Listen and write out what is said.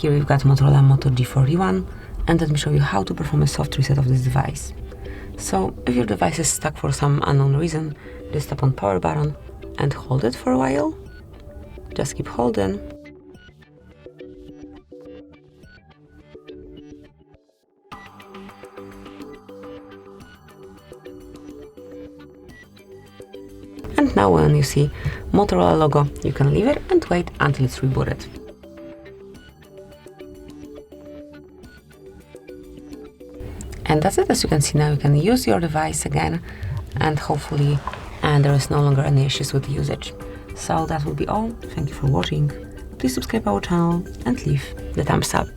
Here we've got Motorola Moto G41, and let me show you how to perform a soft reset of this device. So, if your device is stuck for some unknown reason, just tap on power button and hold it for a while. Just keep holding. And now when you see Motorola logo, you can leave it and wait until it's rebooted. And that's it. As you can see now, you can use your device again, and hopefully there is no longer any issues with the usage. So that will be all. Thank you for watching. Please subscribe our channel and leave the thumbs up.